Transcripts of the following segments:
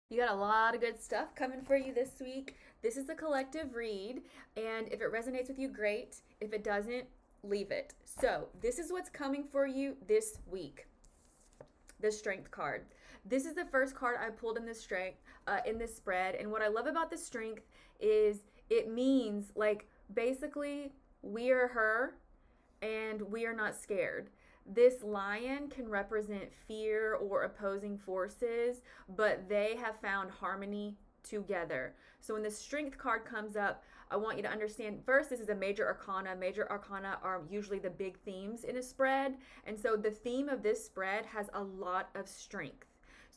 You got a lot of good stuff coming for you this week. This is a collective read, and if it resonates with you, great. If it doesn't, leave it. So, this is what's coming for you this week. The Strength card. This is the first card I pulled in this strength in this spread, and what I love about the Strength is it means like basically we are her and we are not scared. This lion can represent fear or opposing forces, but they have found harmony together. So when the Strength card comes up, I want you to understand first, this is a major arcana. Major arcana are usually the big themes in a spread. And so the theme of this spread has a lot of strength.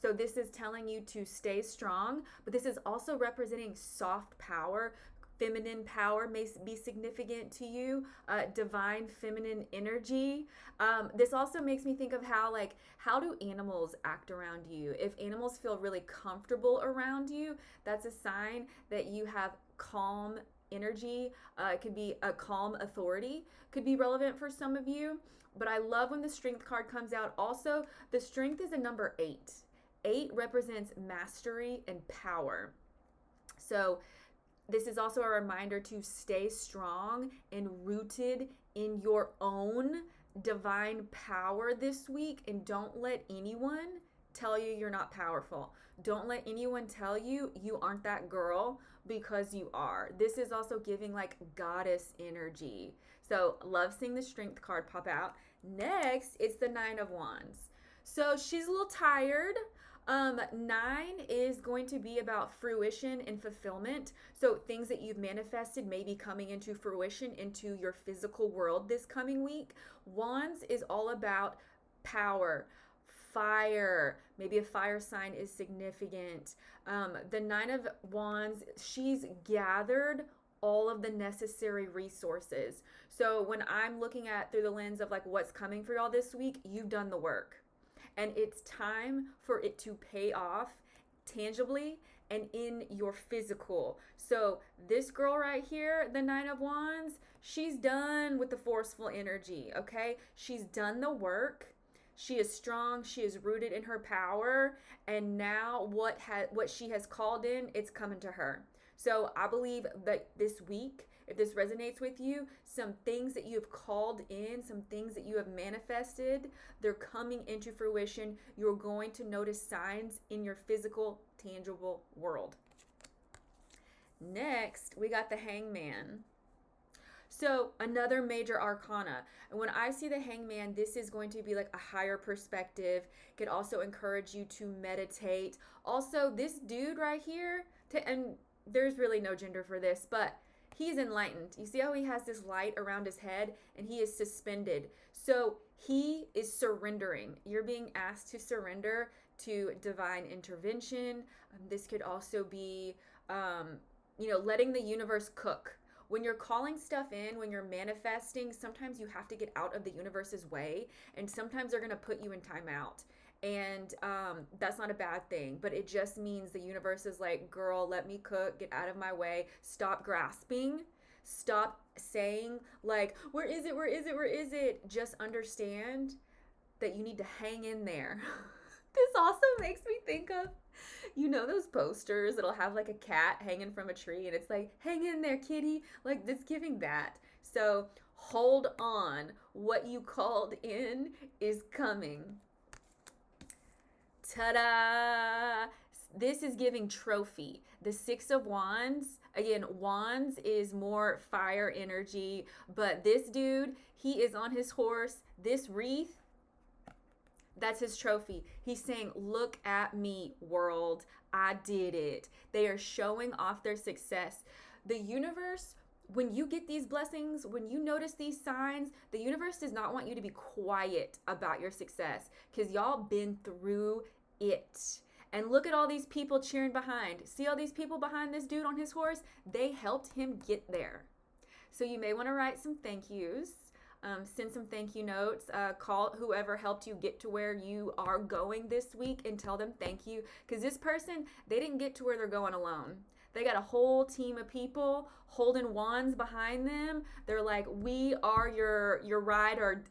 So this is telling you to stay strong, but this is also representing soft power. Feminine power may be significant to you, divine feminine energy. This also makes me think of how do animals act around you? If animals feel really comfortable around you, that's a sign that you have calm energy. It could be a calm authority, could be relevant for some of you. But I love when the Strength card comes out. Also, the Strength is a number 8. 8 represents mastery and power. So this is also a reminder to stay strong and rooted in your own divine power this week, and don't let anyone tell you you're not powerful. Don't let anyone tell you you aren't that girl, because you are. This is also giving like goddess energy. So love seeing the Strength card pop out. Next, it's the 9 of Wands. So she's a little tired. 9 is going to be about fruition and fulfillment. So things that you've manifested may be coming into fruition into your physical world this coming week. Wands is all about power, fire. Maybe a fire sign is significant. The 9 of Wands, she's gathered all of the necessary resources. So when I'm looking at through the lens of like what's coming for y'all this week, you've done the work. And it's time for it to pay off tangibly and in your physical. So this girl right here, the 9 of Wands, she's done with the forceful energy, okay? She's done the work. She is strong, she is rooted in her power, and now what she has called in, it's coming to her. So I believe that this week, if this resonates with you, some things that you have called in, some things that you have manifested, they're coming into fruition. You're going to notice signs in your physical, tangible world. Next, we got the Hangman. So another major arcana. And when I see the Hangman, this is going to be like a higher perspective. It could also encourage you to meditate. Also, this dude right here, and there's really no gender for this, but he's enlightened. You see how he has this light around his head and he is suspended. So he is surrendering. You're being asked to surrender to divine intervention. This could also be, letting the universe cook. When you're calling stuff in, when you're manifesting, sometimes you have to get out of the universe's way, and sometimes they're going to put you in timeout. And that's not a bad thing, but it just means the universe is like, girl, let me cook, get out of my way, stop grasping, stop saying like, where is it, where is it, where is it? Just understand that you need to hang in there. This also makes me think of, those posters that'll have like a cat hanging from a tree and it's like, hang in there, kitty. Like, it's giving that. So hold on. What you called in is coming. Ta-da! This is giving trophy. The 6 of Wands, again, Wands is more fire energy, but this dude, he is on his horse. This wreath, that's his trophy. He's saying, look at me, world. I did it. They are showing off their success. The universe, when you get these blessings, when you notice these signs, the universe does not want you to be quiet about your success, because y'all been through it. And look at all these people cheering behind. See all these people behind this dude on his horse? They helped him get there. So you may want to write some thank yous. Send some thank you notes. Call whoever helped you get to where you are going this week and tell them thank you. Because this person, they didn't get to where they're going alone. They got a whole team of people holding wands behind them. They're like, we are your ride, or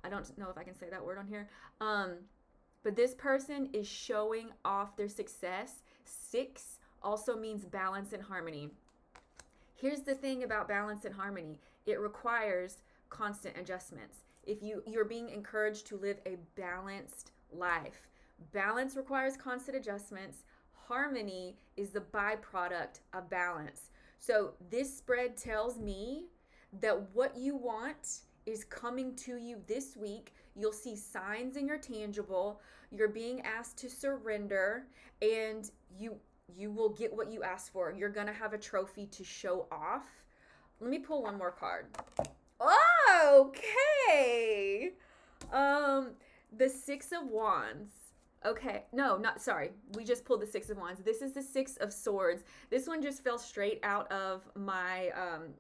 I don't know if I can say that word on here. but this person is showing off their success. 6 also means balance and harmony. Here's the thing about balance and harmony. It requires constant adjustments. If you're being encouraged to live a balanced life. Balance requires constant adjustments. Harmony is the byproduct of balance. So this spread tells me that what you want is coming to you this week. You'll see signs in your tangible. You're being asked to surrender, and you will get what you asked for. You're going to have a trophy to show off. Let me pull one more card. Okay. The 6 of Wands. Okay. No, not sorry. We just pulled the 6 of Wands. This is the 6 of Swords. This one just fell straight out of my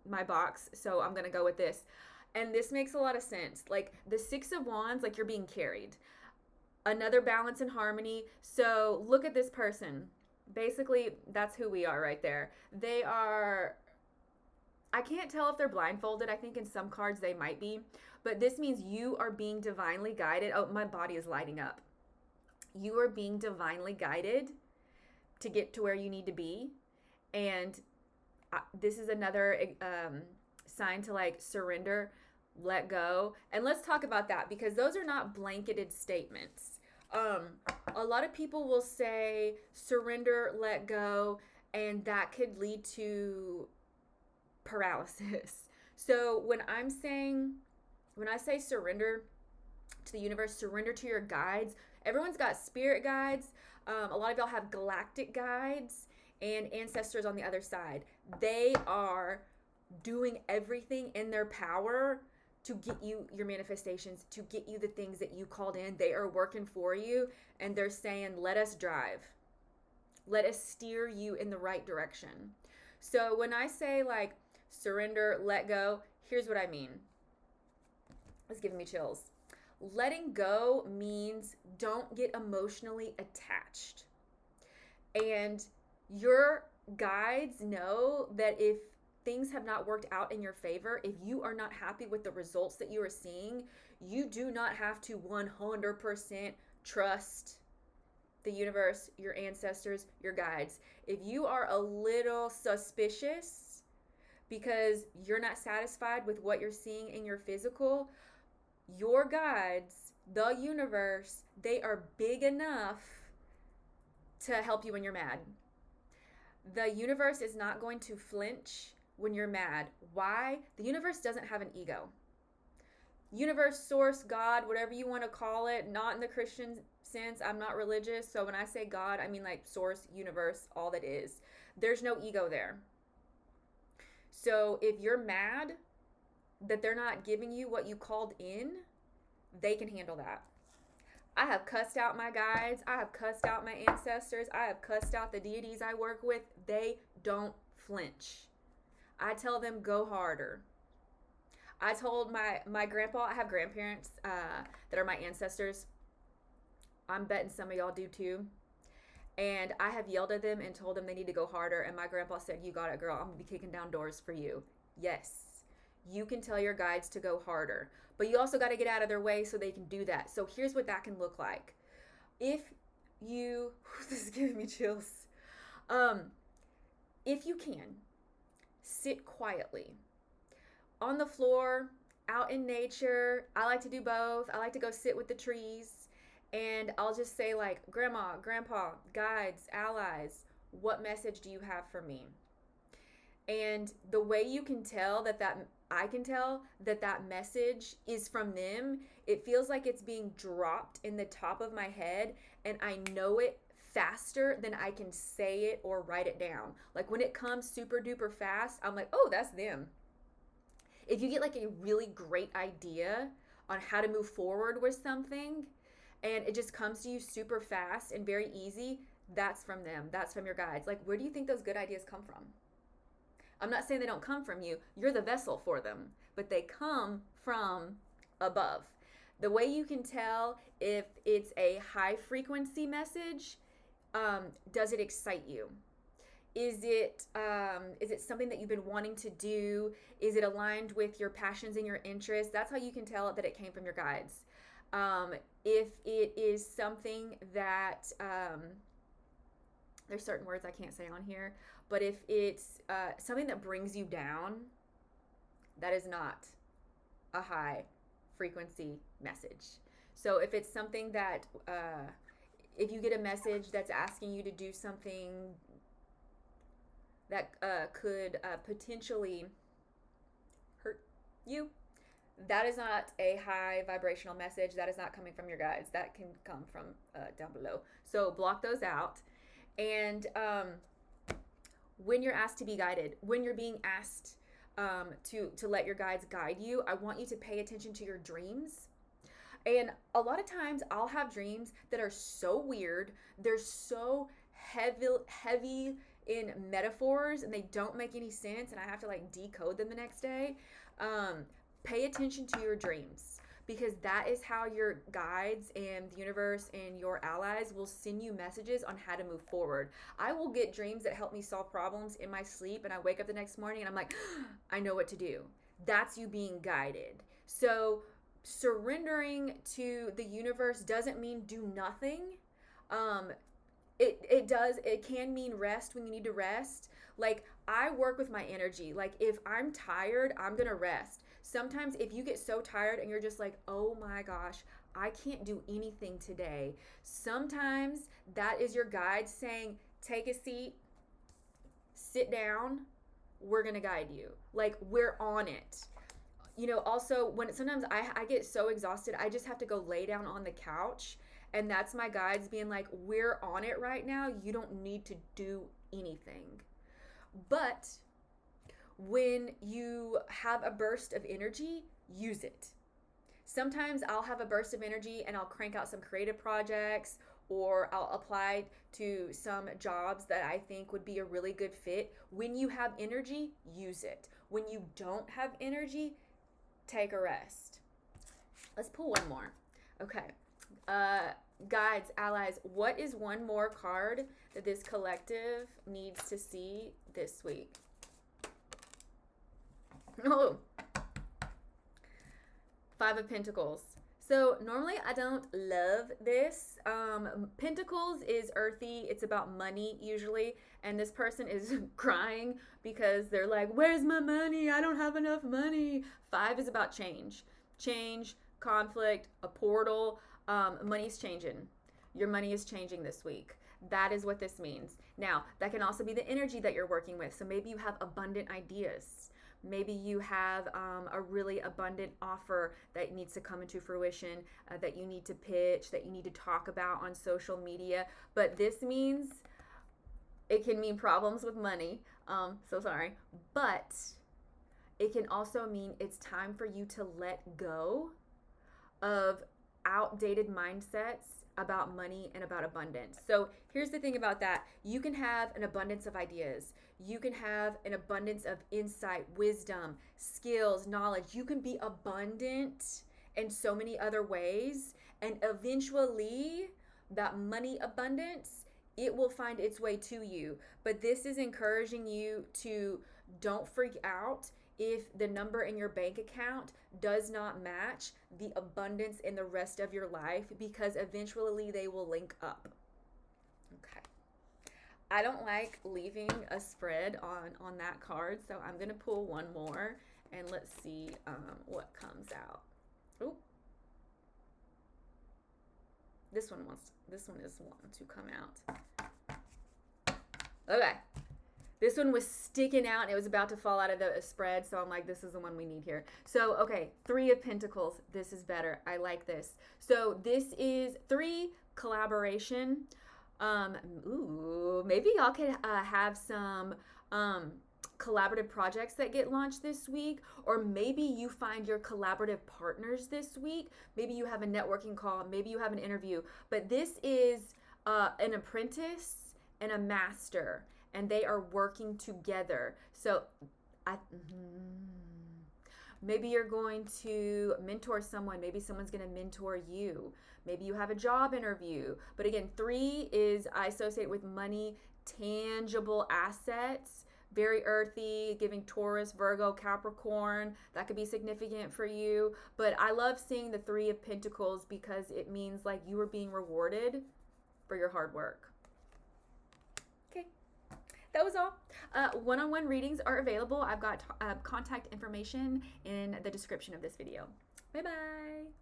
my box, so I'm going to go with this. And this makes a lot of sense. Like the 6 of Wands, like you're being carried. Another balance and harmony. So look at this person. Basically, that's who we are right there. They are, I can't tell if they're blindfolded. I think in some cards they might be. But this means you are being divinely guided. Oh, my body is lighting up. You are being divinely guided to get to where you need to be. And this is another sign to like surrender, let go. And let's talk about that, because those are not blanketed statements. A lot of people will say surrender, let go, and that could lead to paralysis. So when I say surrender to the universe, surrender to your guides. Everyone's got spirit guides. A lot of y'all have galactic guides and ancestors on the other side. They are doing everything in their power to get you your manifestations, to get you the things that you called in. They are working for you, and they're saying, let us drive. Let us steer you in the right direction. So when I say like surrender, let go, here's what I mean. It's giving me chills. Letting go means don't get emotionally attached. And your guides know that if things have not worked out in your favor, if you are not happy with the results that you are seeing, you do not have to 100% trust the universe, your ancestors, your guides. If you are a little suspicious because you're not satisfied with what you're seeing in your physical, your guides, the universe, they are big enough to help you when you're mad. The universe is not going to flinch when you're mad. Why? The universe doesn't have an ego. Universe, source, God, whatever you want to call it, not in the Christian sense. I'm not religious, so when I say God, I mean like source, universe, all that is. There's no ego there. So if you're mad that they're not giving you what you called in, they can handle that. I have cussed out my guides. I have cussed out my ancestors. I have cussed out the deities I work with. They don't flinch. I tell them, go harder. I told my grandpa, I have grandparents that are my ancestors. I'm betting some of y'all do too. And I have yelled at them and told them they need to go harder. And my grandpa said, you got it, girl. I'm going to be kicking down doors for you. Yes, you can tell your guides to go harder. But you also got to get out of their way so they can do that. So here's what that can look like. If you, this is giving me chills. If you can, sit quietly on the floor, out in nature. I like to do both. I like to go sit with the trees, and I'll just say like, grandma, grandpa, guides, allies, what message do you have for me? And the way you can tell I can tell that message is from them, it feels like it's being dropped in the top of my head, and I know it faster than I can say it or write it down. Like when it comes super duper fast, I'm like, oh, that's them. If you get like a really great idea on how to move forward with something, and it just comes to you super fast and very easy, that's from them. That's from your guides. Like, where do you think those good ideas come from? I'm not saying they don't come from you. You're the vessel for them, but they come from above. The way you can tell if it's a high frequency message, does it excite you? Is it something that you've been wanting to do? Is it aligned with your passions and your interests? That's how you can tell that it came from your guides. If it is something that, there's certain words I can't say on here, but if it's something that brings you down, that is not a high frequency message. So if it's something that, if you get a message that's asking you to do something that could potentially hurt you, that is not a high vibrational message. That is not coming from your guides. That can come from down below. So block those out. And when you're asked to be guided, when you're being asked to let your guides guide you, I want you to pay attention to your dreams. And a lot of times I'll have dreams that are so weird. They're so heavy in metaphors, and they don't make any sense, and I have to like decode them the next day. Pay attention to your dreams, because that is how your guides and the universe and your allies will send you messages on how to move forward. I will get dreams that help me solve problems in my sleep, and I wake up the next morning and I'm like, I know what to do. That's you being guided. So surrendering to the universe doesn't mean do nothing. It can mean rest when you need to rest. Like, I work with my energy. Like, if I'm tired, I'm gonna rest. Sometimes if you get so tired and you're just like, oh my gosh, I can't do anything today, sometimes that is your guide saying, take a seat, sit down, we're gonna guide you. Like, we're on it. You know, also, when sometimes I get so exhausted, I just have to go lay down on the couch, and that's my guides being like, we're on it right now. You don't need to do anything. But when you have a burst of energy, use it. Sometimes I'll have a burst of energy and I'll crank out some creative projects, or I'll apply to some jobs that I think would be a really good fit. When you have energy, use it. When you don't have energy, take a rest. Let's pull one more. Okay. Guides, allies, what is one more card that this collective needs to see this week? Oh, Five of Pentacles. So normally I don't love this. Pentacles is earthy. It's about money usually. And this person is crying because they're like, where's my money? I don't have enough money. Five is about change. Change, conflict, a portal. Money's changing. Your money is changing this week. That is what this means. Now, that can also be the energy that you're working with. So maybe you have abundant ideas. Maybe you have a really abundant offer that needs to come into fruition, that you need to pitch, that you need to talk about on social media. But this means, it can mean problems with money. So sorry. But it can also mean it's time for you to let go of outdated mindsets about money and about abundance. So here's the thing about that. You can have an abundance of ideas. You can have an abundance of insight, wisdom, skills, knowledge. You can be abundant in so many other ways. And eventually, that money abundance, it will find its way to you. But this is encouraging you to don't freak out if the number in your bank account does not match the abundance in the rest of your life, because eventually they will link up. Okay. I don't like leaving a spread on that card, so I'm going to pull one more, and let's see what comes out. Oh. This one is wanting to come out. Okay. This one was sticking out, and it was about to fall out of the spread, so I'm like, this is the one we need here. So, okay, Three of Pentacles. This is better. I like this. So this is 3, collaboration. Maybe y'all could have some collaborative projects that get launched this week, or maybe you find your collaborative partners this week. Maybe you have a networking call. Maybe you have an interview. But this is an apprentice and a master, and they are working together. So maybe you're going to mentor someone. Maybe someone's going to mentor you. Maybe you have a job interview. But again, 3 is I associate with money, tangible assets, very earthy, giving Taurus, Virgo, Capricorn. That could be significant for you. But I love seeing the Three of Pentacles because it means like you are being rewarded for your hard work. Okay, that was all. One-on-one readings are available. I've got contact information in the description of this video. Bye-bye.